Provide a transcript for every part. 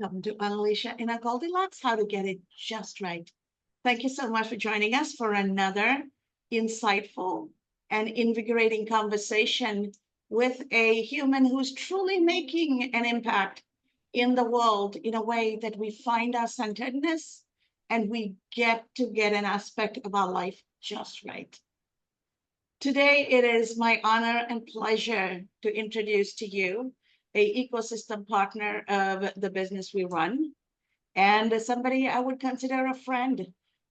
welcome to Unleash Inner Goldilocks, How to Get It Just Right. Thank you so much for joining us for another insightful and invigorating conversation with a human who's truly making an impact in the world in a way that we find our centeredness and we get to get an aspect of our life just right. Today, it is my honor and pleasure to introduce to you a ecosystem partner of the business we run, and somebody I would consider a friend,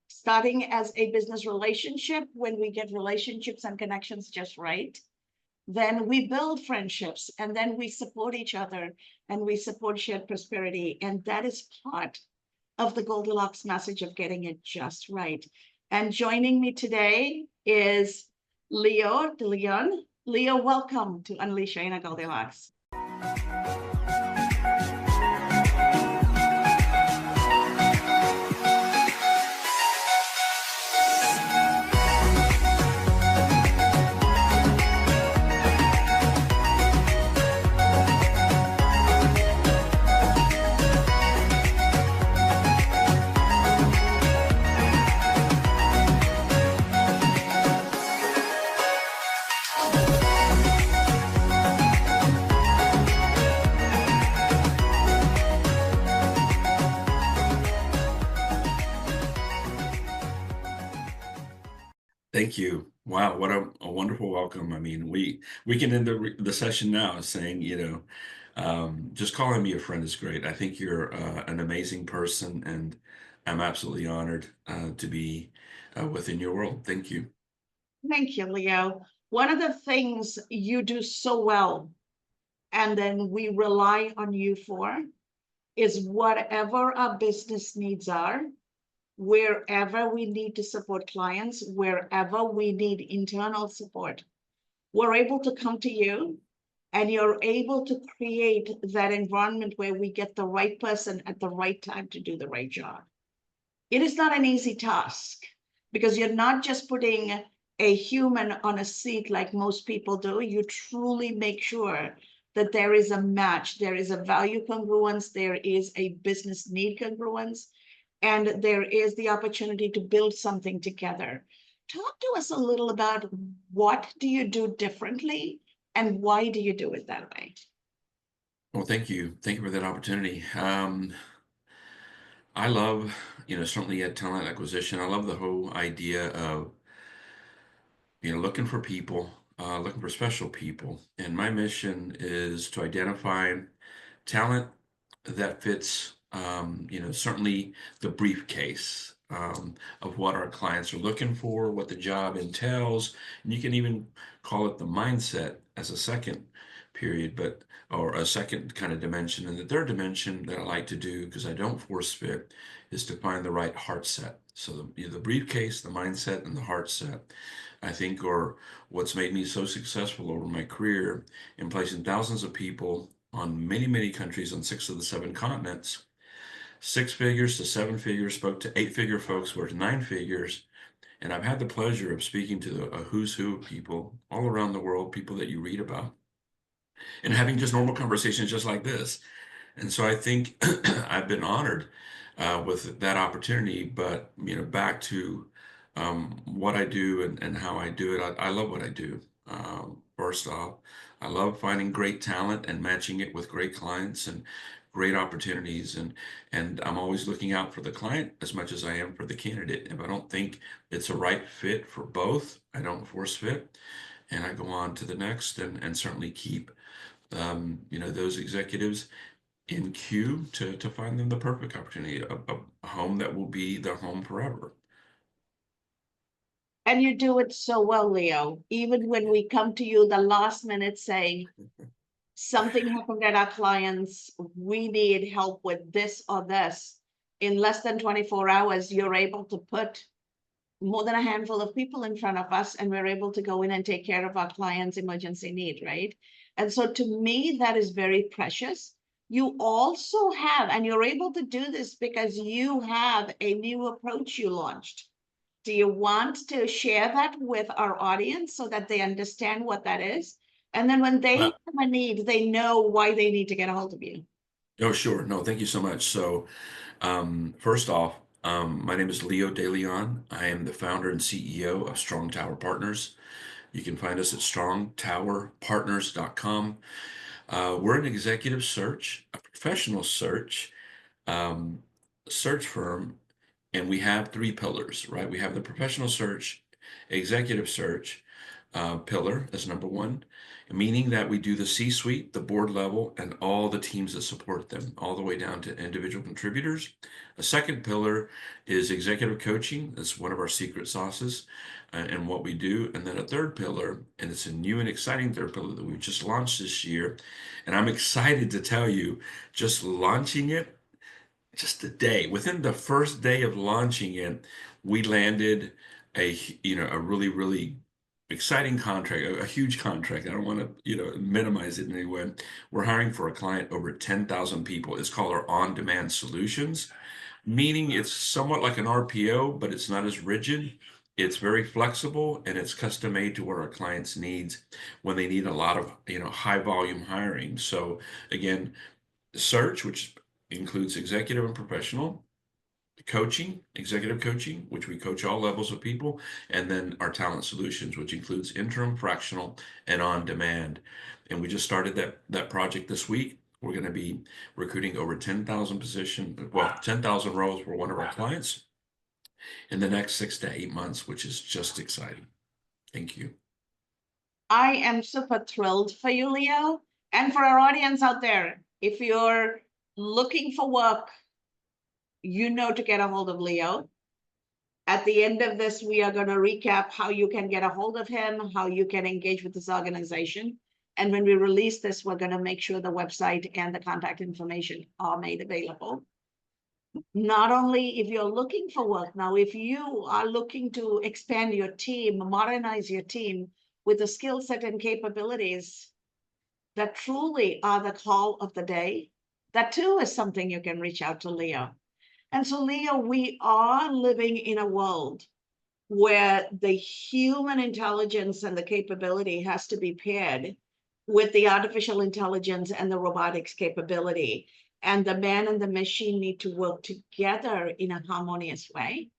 starting as a business relationship when we get relationships and connections just right. Then we build friendships, and then we support each other, and we support shared prosperity. And that is part of the Goldilocks message of getting it just right. And joining me today is Leo De Leon. Leo, welcome to Unleash Inner Goldilocks. Thank you. Wow, what a wonderful welcome. I mean, we can end the session now saying, just calling me a friend is great. I think you're an amazing person, and I'm absolutely honored to be within your world. Thank you. Thank you, Leo. One of the things you do so well, and then we rely on you for, is whatever our business needs are, wherever we need to support clients, wherever we need internal support, we're able to come to you, and you're able to create that environment where we get the right person at the right time to do the right job. It is not an easy task, because you're not just putting a human on a seat like most people do. You truly make sure that there is a match, there is a value congruence, there is a business need congruence, and there is the opportunity to build something together. Talk to us a little about what do you do differently and why do you do it that way? Well, thank you. Thank you for that opportunity. I love, certainly at talent acquisition, I love the whole idea of, looking for people, looking for special people. And my mission is to identify talent that fits, certainly the briefcase of what our clients are looking for, what the job entails. And you can even call it the mindset as a second period, or a second kind of dimension. And the third dimension that I like to do, because I don't force fit, is to find the right heart set. So the briefcase, the mindset, and the heart set, I think, are what's made me so successful over my career in placing thousands of people on many, many countries on 6 of the 7 continents. 6 figures to 7 figures, spoke to 8-figure folks, worth 9 figures. And I've had the pleasure of speaking to a who's who of people all around the world, people that you read about, and having just normal conversations just like this. And so I think I've been honored with that opportunity. But, back to what I do and how I do it, I love what I do. First off, I love finding great talent and matching it with great clients and great opportunities. And I'm always looking out for the client as much as I am for the candidate. If I don't think it's a right fit for both, I don't force fit, and I go on to the next, and certainly keep those executives in queue to find them the perfect opportunity, a home that will be their home forever. And you do it so well, Leo. Even when we come to you the last minute saying, something happened at our clients, we need help with this or this, in less than 24 hours, you're able to put more than a handful of people in front of us, and we're able to go in and take care of our clients' emergency need, right? And so to me, that is very precious. You also have, and you're able to do this because you have a new approach you launched. Do you want to share that with our audience so that they understand what that is? And then when they Well, have a need, they know why they need to get a hold of you. Oh, sure. No, thank you so much. So, first off, my name is Leo De Leon. I am the founder and CEO of Strong Tower Partners. You can find us at strongtowerpartners.com. We're an executive search, a professional um, search firm, and we have three pillars, right? We have the professional search, executive search pillar as number one, meaning that we do the C-suite, the board level, and all the teams that support them, all the way down to individual contributors. A second pillar is executive coaching. That's one of our secret sauces and what we do. And then a third pillar, and it's a new and exciting third pillar that we just launched this year. And I'm excited to tell you, just launching it just a day within the first day of launching it, we landed a really exciting contract, a huge contract. I don't want to minimize it in any way. We're hiring for a client over 10,000 people. It's called our on-demand solutions, meaning it's somewhat like an RPO, but it's not as rigid. It's very flexible and it's custom made to what our clients needs when they need a lot of high volume hiring. So again, search, which includes executive and professional, coaching, executive coaching, which we coach all levels of people, and then our talent solutions, which includes interim, fractional, and on demand. And we just started that project this week. We're going to be recruiting over 10,000 positions, well, 10,000 roles for one of our clients in the next 6 to 8 months, which is just exciting. Thank you. I am super thrilled for you, Leo. And for our audience out there, if you're looking for work, you know to get a hold of Leo. At the end of this, we are going to recap how you can get a hold of him, how you can engage with this organization. And when we release this, we're going to make sure the website and the contact information are made available. Not only if you're looking for work now, if you are looking to expand your team, modernize your team with the skill set and capabilities that truly are the call of the day, that too is something you can reach out to Leo. And so, Leo, we are living in a world where the human intelligence and the capability has to be paired with the artificial intelligence and the robotics capability. And the man and the machine need to work together in a harmonious way.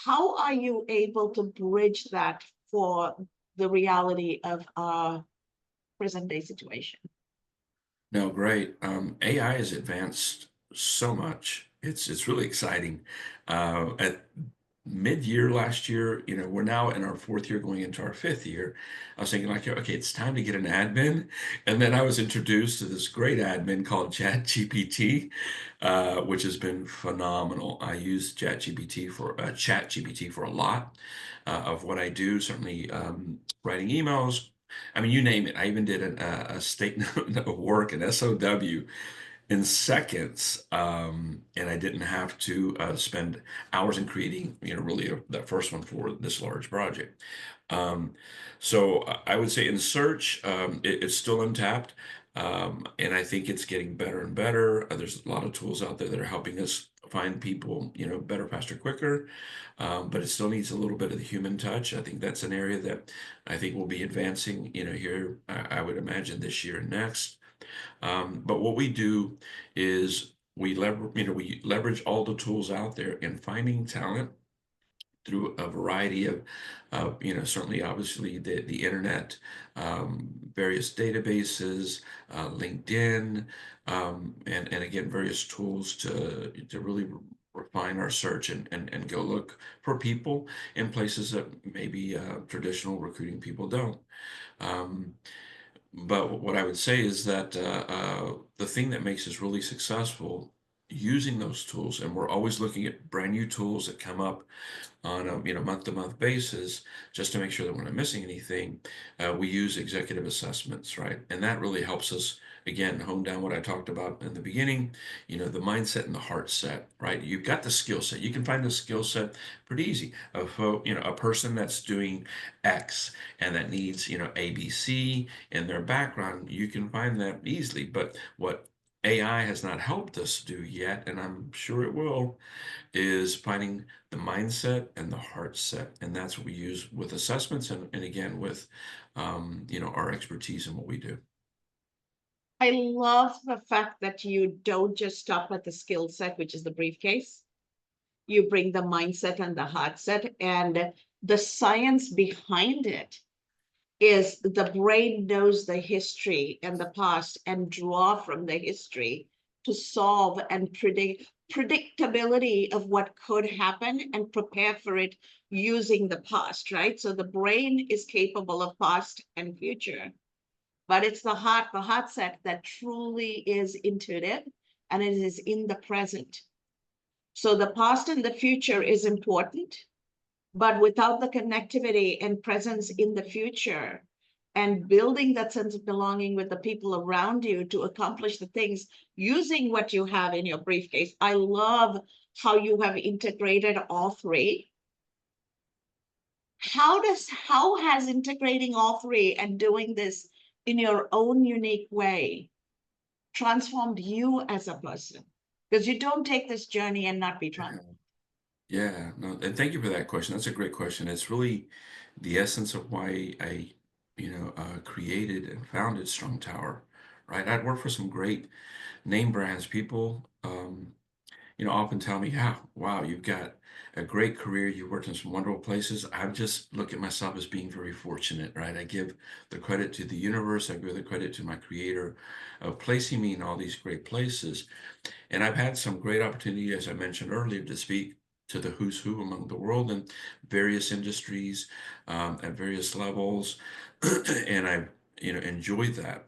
How are you able to bridge that for the reality of our present day situation? No, great. AI has advanced so much. It's really exciting. At mid-year last year, we're now in our fourth year, going into our fifth year. I was thinking like, okay, it's time to get an admin, and then I was introduced to this great admin called ChatGPT, which has been phenomenal. I use ChatGPT for a lot of what I do. Certainly, writing emails. I mean, you name it. I even did a statement of work, an SOW, in seconds, and I didn't have to spend hours in creating, really that first one for this large project. Um, so I would say in search, it's still untapped, and I think it's getting better and better. There's a lot of tools out there that are helping us find people, better, faster, quicker, but it still needs a little bit of the human touch. I think that's an area that I think will be advancing, here, I would imagine this year and next. But what we do is we leverage all the tools out there in finding talent through a variety of, certainly obviously the internet, various databases, LinkedIn, and again, various tools to really refine our search and go look for people in places that maybe traditional recruiting people don't. Um, but what I would say is that the thing that makes us really successful using those tools, and we're always looking at brand new tools that come up on a month-to-month basis, just to make sure that we're not missing anything. We use executive assessments, right? And that really helps us, again, hone down what I talked about in the beginning, the mindset and the heart set, right? You've got the skill set. You can find the skill set pretty easy. A person that's doing X and that needs, ABC in their background, you can find that easily. But what AI has not helped us do yet, and I'm sure it will, is finding the mindset and the heart set. And that's what we use with assessments and again with our expertise in what we do. I love the fact that you don't just stop at the skill set, which is the briefcase. You bring the mindset and the heart set, and the science behind it is the brain knows the history and the past and draw from the history to solve and predictability of what could happen and prepare for it using the past, right? So the brain is capable of past and future, but it's the heart set that truly is intuitive and it is in the present. So the past and the future is important, but without the connectivity and presence in the future and building that sense of belonging with the people around you to accomplish the things using what you have in your briefcase. I love how you have integrated all three. How has integrating all three and doing this in your own unique way transformed you as a person? Because you don't take this journey and not be transformed. Yeah, no, and thank you for that question. That's a great question. It's really the essence of why I, created and founded Strong Tower, right? I'd worked for some great name brands. People, often tell me, "Yeah, wow, you've got a great career. You worked in some wonderful places." I just look at myself as being very fortunate, right? I give the credit to the universe. I give the credit to my creator of placing me in all these great places. And I've had some great opportunity, as I mentioned earlier, to speak to the who's who among the world in various industries, at various levels, and I've enjoyed that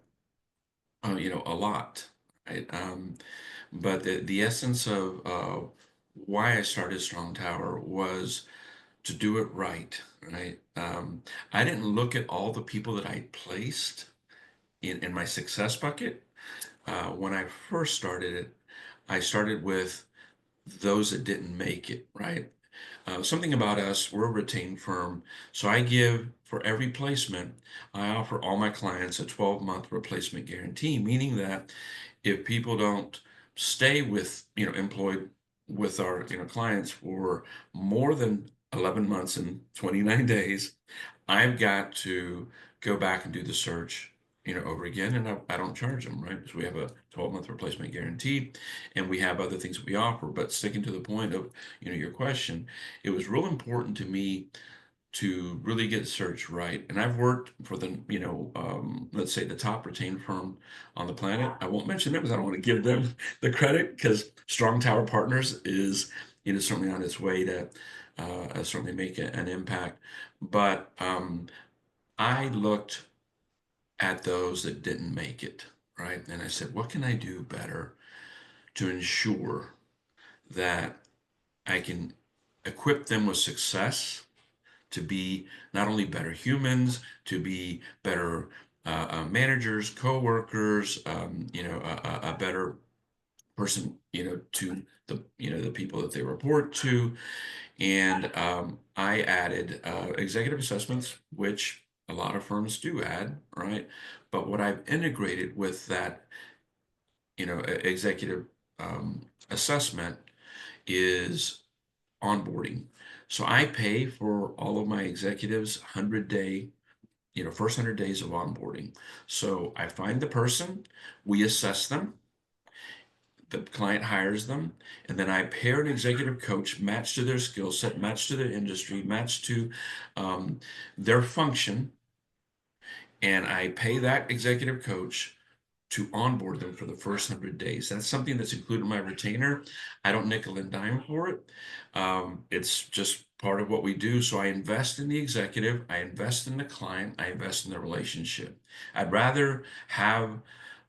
a lot. Right? But the essence of why I started Strong Tower was to do it right. Right. I didn't look at all the people that I placed in my success bucket. When I first started it, I started with those that didn't make it, right? Something about us, we're a retained firm. So I give for every placement, I offer all my clients a 12-month replacement guarantee, meaning that if people don't stay with, employed with our, clients for more than 11 months and 29 days, I've got to go back and do the search, over again, and I don't charge them, right? Because we have a 12-month replacement guarantee, and we have other things we offer. But sticking to the point of, your question, it was real important to me to really get search right. And I've worked for the, let's say the top retained firm on the planet. I won't mention them because I don't want to give them the credit because Strong Tower Partners is, certainly on its way to certainly make an impact. But I looked at those that didn't make it, right? And I said, what can I do better to ensure that I can equip them with success to be not only better humans, to be better managers, co-workers, a better person, to the people that they report to. And I added executive assessments, which a lot of firms do add, right? But what I've integrated with that, executive assessment is onboarding. So I pay for all of my executives 100-day, first 100 days of onboarding. So I find the person, we assess them, the client hires them, and then I pair an executive coach matched to their skill set, matched to their industry, matched to their function, and I pay that executive coach to onboard them for the first 100 days. That's something that's included in my retainer. I don't nickel and dime for it. It's just part of what we do. So I invest in the executive, I invest in the client, I invest in the relationship. I'd rather have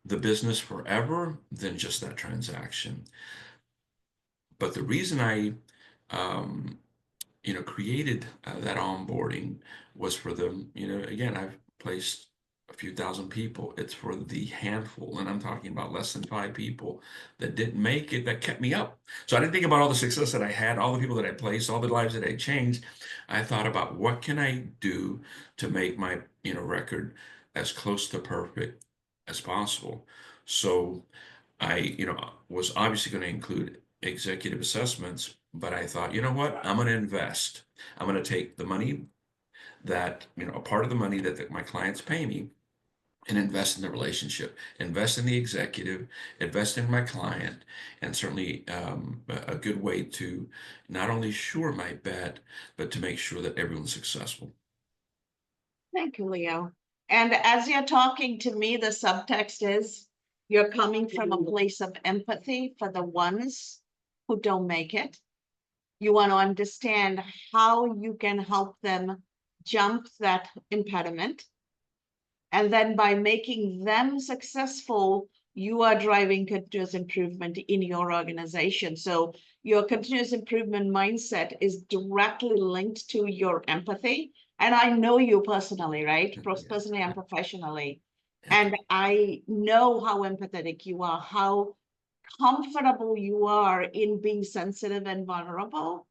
the business forever than just that transaction. But the reason I um, created that onboarding was for them. Again, I've placed a few thousand people. It's for the handful, and I'm talking about less than 5 people that didn't make it that kept me up. So I didn't think about all the success that I had, all the people that I placed, all the lives that I changed. I thought about what can I do to make my record as close to perfect as possible. So I, was obviously going to include executive assessments, but I thought, you know what? I'm going to invest. I'm going to take the money that, a part of the money that my clients pay me, and invest in the relationship, invest in the executive, invest in my client, and certainly a good way to not only shore my bet, but to make sure that everyone's successful. Thank you, Leo. And as you're talking to me, the subtext is you're coming from a place of empathy for the ones who don't make it. You want to understand how you can help them jump that impediment. And then by making them successful, you are driving continuous improvement in your organization. So your continuous improvement mindset is directly linked to your empathy. And I know you personally, right? Yes. Personally and Yeah. professionally. Yeah. And I know how empathetic you are, how comfortable you are in being sensitive and vulnerable.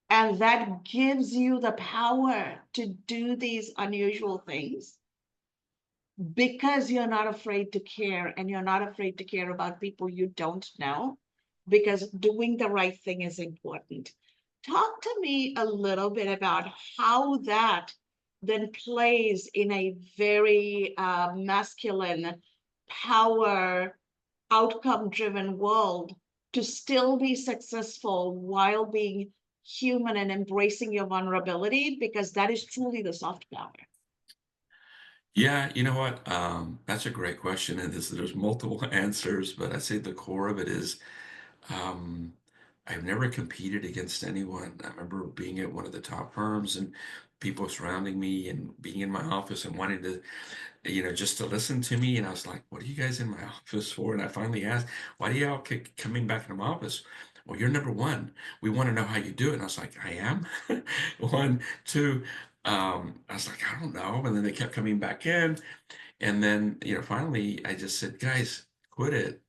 And that gives you the power to do these unusual things because you're not afraid to care, and you're not afraid to care about people you don't know, because doing the right thing is important. Talk to me a little bit about how that then plays in a very masculine, power, outcome driven world to still be successful while being human and embracing your vulnerability, because that is truly the soft power. Yeah, you know what? That's a great question, and there's multiple answers, but I say the core of it is um, I've never competed against anyone. I remember being at one of the top firms and people surrounding me and being in my office and wanting to, just to listen to me. And I was like, what are you guys in my office for? And I finally asked, why do y'all keep coming back into my office? Well, you're number one. We want to know how you do it. And I was like, I am? One, two. I was like, I don't know. And then they kept coming back in. And then, finally I just said, guys, quit it.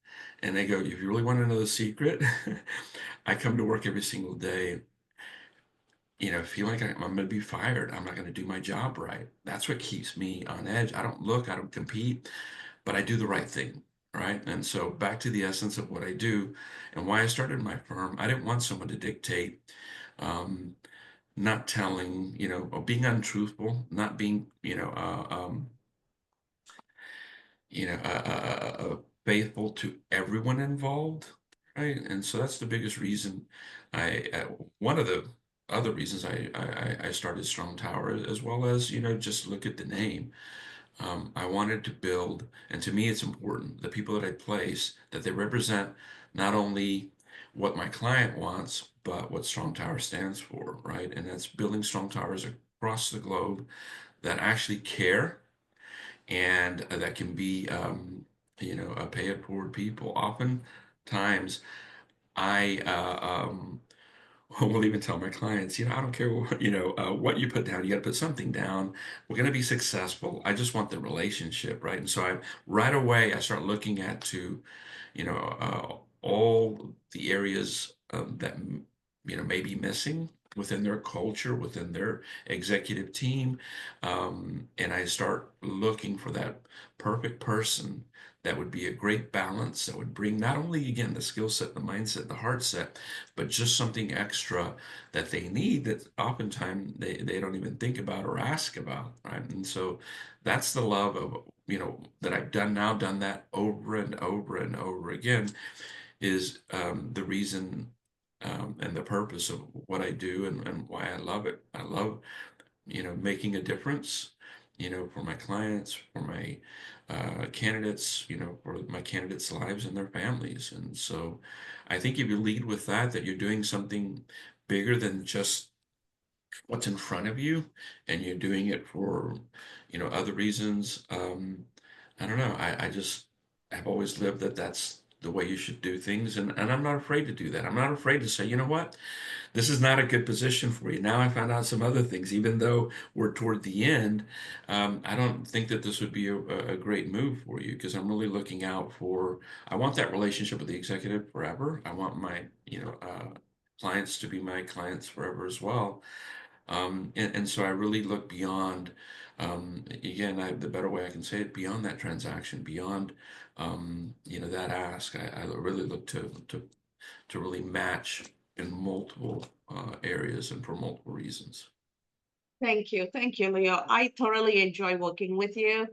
And they go, if you really want to know the secret, I come to work every single day, feel like I'm going to be fired. I'm not going to do my job right. That's what keeps me on edge. I don't compete, but I do the right thing. Right. And so back to the essence of what I do and why I started my firm, I didn't want someone to dictate, um, not telling, or being untruthful, not being, faithful to everyone involved, right? And so that's the biggest reason one of the other reasons I started Strong Tower, as well as, just look at the name. I wanted to build, and to me, it's important, the people that I place, that they represent not only what my client wants, but what Strong Tower stands for, right? And that's building strong towers across the globe that actually care and that can be, pay it forward people. Oftentimes, I will even tell my clients, I don't care what, what you put down, you got to put something down. We're going to be successful. I just want the relationship, right? And so right away, I start looking at all the areas that may be missing within their culture, within their executive team, and I start looking for that perfect person that would be a great balance, that would bring not only again the skill set, the mindset, the heart set, but just something extra that they need that oftentimes they don't even think about or ask about, right? And so that's the love of that I've done that over and over and over again, is the reason and the purpose of what I do, and why I love it. I love, making a difference, for my clients, for my candidates, for my candidates' lives and their families. And so I think if you lead with that you're doing something bigger than just what's in front of you, and you're doing it for, other reasons. I don't know. I just have always lived that that's the way you should do things. And I'm not afraid to do that. I'm not afraid to say, you know what? This is not a good position for you. Now I found out some other things, even though we're toward the end. I don't think that this would be a great move for you, because I'm really looking out for, I want that relationship with the executive forever. I want my, clients to be my clients forever as well. And so I really look beyond, again, the better way I can say it, beyond that transaction, beyond, that ask. I really look to really match in multiple areas and for multiple reasons. Thank you. Thank you, Leo. I thoroughly enjoy working with you.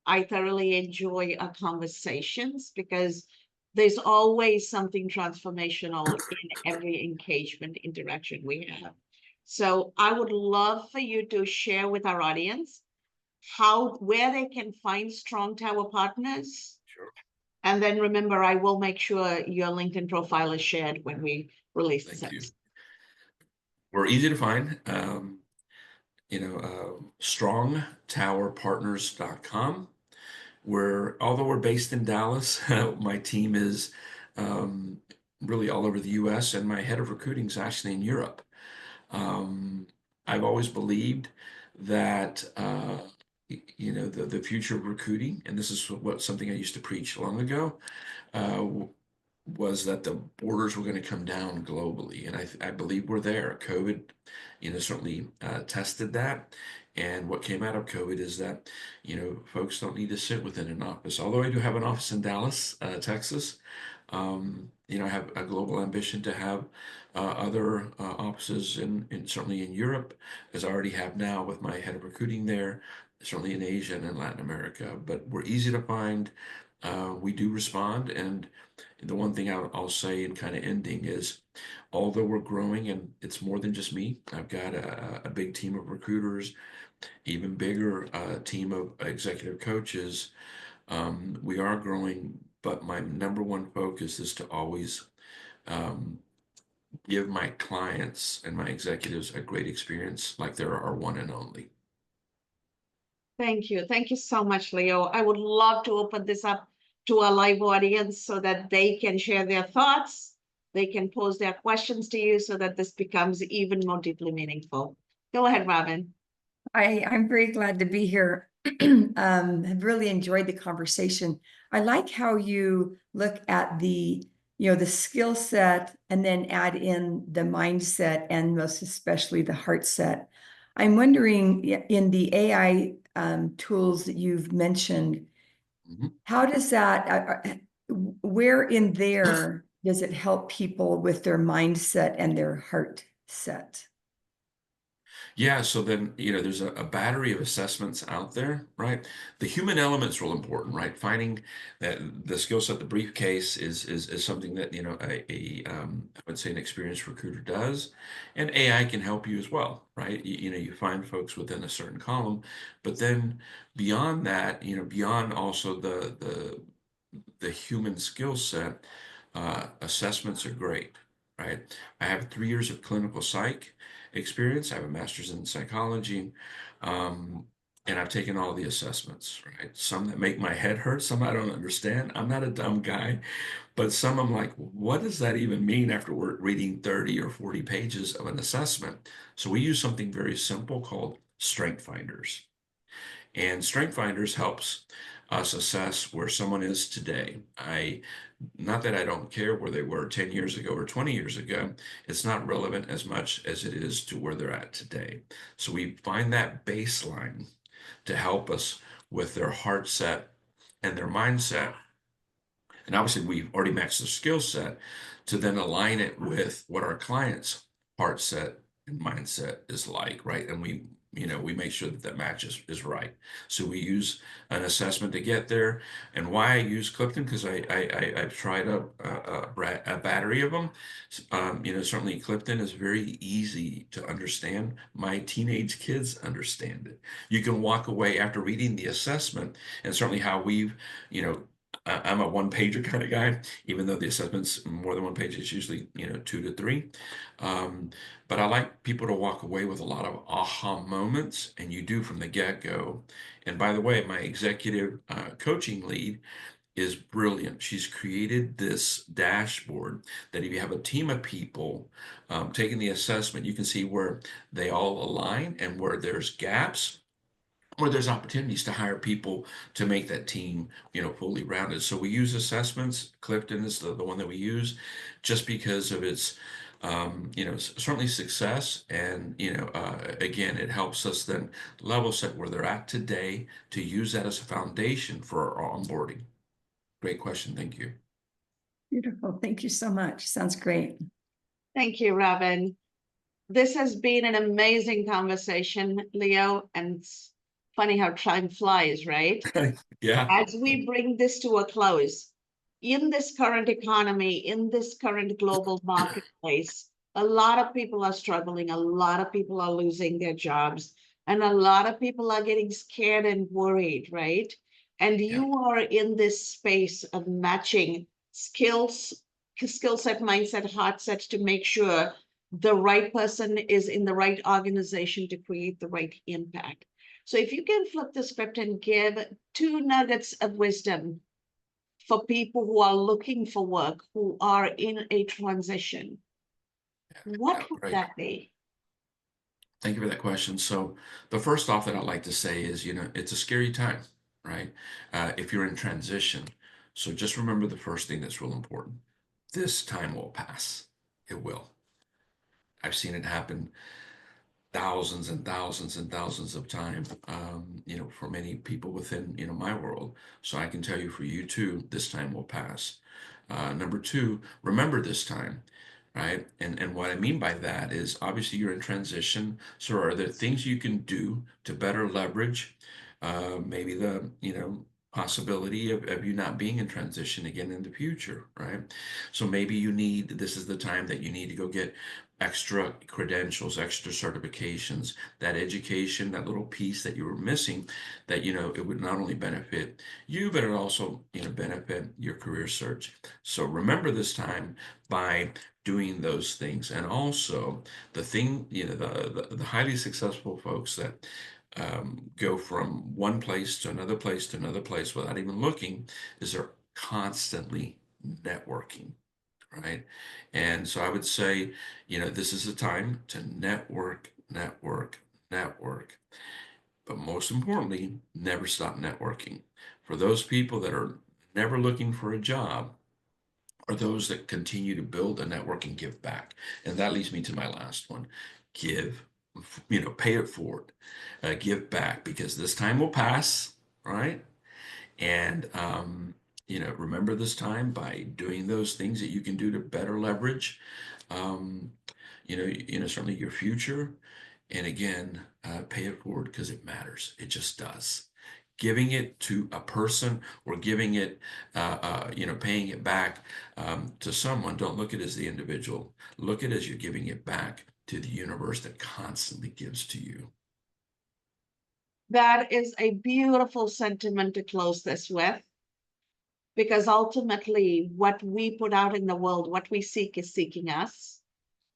I thoroughly enjoy our conversations because there's always something transformational in every engagement interaction we have. So I would love for you to share with our audience where they can find Strong Tower partners. Sure. And then remember, I will make sure your LinkedIn profile is shared when we release this Thank you. episode. We're easy to find. Strongtowerpartners.com. Although we're based in Dallas, my team is really all over the US, and my head of recruiting is actually in Europe. I've always believed that the future of recruiting, and this is something I used to preach long ago, was that the borders were going to come down globally, and I believe we're there. COVID, certainly tested that. And what came out of COVID is that, folks don't need to sit within an office. Although I do have an office in Dallas, Texas, I have a global ambition to have other offices certainly in Europe, as I already have now with my head of recruiting there, certainly in Asia and in Latin America. But we're easy to find. We do respond. And the one thing I'll say in kind of ending is, although we're growing and it's more than just me, I've got a big team of recruiters, even bigger team of executive coaches. We are growing, but my number one focus is to always give my clients and my executives a great experience, like they're our one and only. Thank you. Thank you so much, Leo. I would love to open this up to our live audience so that they can share their thoughts. They can pose their questions to you so that this becomes even more deeply meaningful. Go ahead, Robin. I'm very glad to be here. Have really enjoyed the conversation. I like how you look at the skill set and then add in the mindset and most especially the heart set. I'm wondering, in the AI tools that you've mentioned, how does that, where in there does it help people with their mindset and their heart set? Yeah, so then, there's a battery of assessments out there, right? The human element's real important, right? Finding that the skill set, the briefcase is something that, I would say an experienced recruiter does. And AI can help you as well, right? You find folks within a certain column, but then beyond that, beyond also the human skill set, assessments are great, right? I have 3 years of clinical psych experience. I have a master's in psychology, and I've taken all the assessments, right? Some that make my head hurt, some I don't understand. I'm not a dumb guy, but some I'm like, what does that even mean after we're reading 30 or 40 pages of an assessment? So we use something very simple called Strength Finders. And Strength Finders helps us assess where someone is today. Not that I don't care where they were 10 years ago or 20 years ago. It's not relevant as much as it is to where they're at today. So we find that baseline to help us with their heart set and their mindset. And obviously we've already matched the skill set to then align it with what our client's heart set and mindset is like, right? And we make sure that match is right. So we use an assessment to get there. And why I use Clifton, because I've tried a battery of them. Certainly Clifton is very easy to understand. My teenage kids understand it. You can walk away after reading the assessment, and certainly how we've, I'm a one-pager kind of guy, even though the assessment's more than one page. It's usually 2 to 3. But I like people to walk away with a lot of aha moments, and you do from the get-go. And by the way, my executive coaching lead is brilliant. She's created this dashboard that if you have a team of people taking the assessment, you can see where they all align and where there's gaps, where there's opportunities to hire people to make that team, fully rounded. So we use assessments. Clifton is the one that we use just because of its, certainly success. And, again, it helps us then level set where they're at today to use that as a foundation for our onboarding. Great question. Thank you. Beautiful. Thank you so much. Sounds great. Thank you, Robin. This has been an amazing conversation, Leo, and Funny how time flies, right? Yeah. As we bring this to a close, in this current economy, in this current global marketplace, a lot of people are struggling, a lot of people are losing their jobs, and a lot of people are getting scared and worried, right? And Yeah. you are in this space of matching skill set, mindset, heart set to make sure the right person is in the right organization to create the right impact. So if you can flip the script and give 2 nuggets of wisdom for people who are looking for work, who are in a transition, what would Right. that be? Thank you for that question. So the first off that I'd like to say is, it's a scary time, right? If you're in transition. So just remember the first thing that's real important. This time will pass. It will. I've seen it happen thousands and thousands and thousands of times, for many people within, my world. So I can tell you for you too, this time will pass. Number two, remember this time, right? And what I mean by that is obviously you're in transition. So are there things you can do to better leverage maybe the, possibility of you not being in transition again in the future, right? So maybe this is the time that you need to go get extra credentials, extra certifications, that education, that little piece that you were missing, that, it would not only benefit you, but it also, benefit your career search. So remember this time by doing those things. And also the thing, the highly successful folks that go from one place to another place to another place without even looking is they're constantly networking, right? And so I would say, this is a time to network, network, network. But most importantly, never stop networking. For those people that are never looking for a job, are those that continue to build a network and give back. And that leads me to my last one. Give, pay it forward. Give back, because this time will pass, right? And remember this time by doing those things that you can do to better leverage, um, certainly your future. And again, pay it forward because it matters. It just does. Giving it to a person or giving it, paying it back to someone, don't look at it as the individual. Look at it as you're giving it back to the universe that constantly gives to you. That is a beautiful sentiment to close this with, because ultimately what we put out in the world, what we seek is seeking us.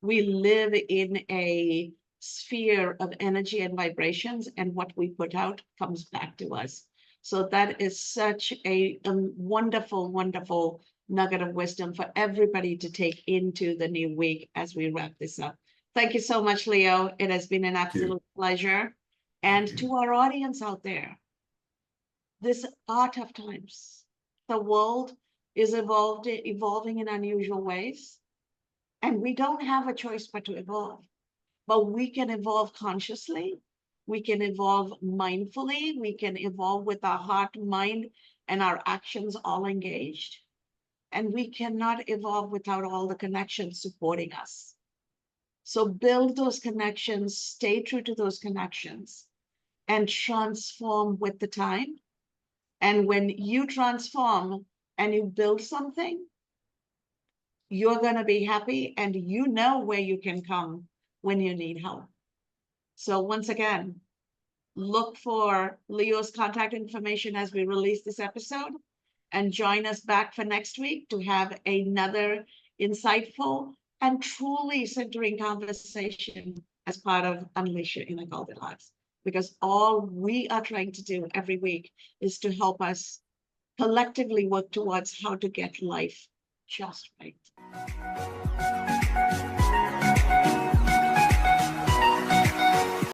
We live in a sphere of energy and vibrations, and what we put out comes back to us. So that is such a wonderful, wonderful nugget of wisdom for everybody to take into the new week as we wrap this up. Thank you so much, Leo. It has been an absolute pleasure. And to our audience out there, these are tough times. The world is evolving in unusual ways, and we don't have a choice but to evolve. But we can evolve consciously, we can evolve mindfully, we can evolve with our heart, mind, and our actions all engaged. And we cannot evolve without all the connections supporting us. So build those connections, stay true to those connections, and transform with the time. And when you transform and you build something, you're going to be happy, and you know where you can come when you need help. So once again, look for Leo's contact information as we release this episode, and join us back for next week to have another insightful and truly centering conversation as part of Unleash Your Inner Goldilocks. Because all we are trying to do every week is to help us collectively work towards how to get life just right.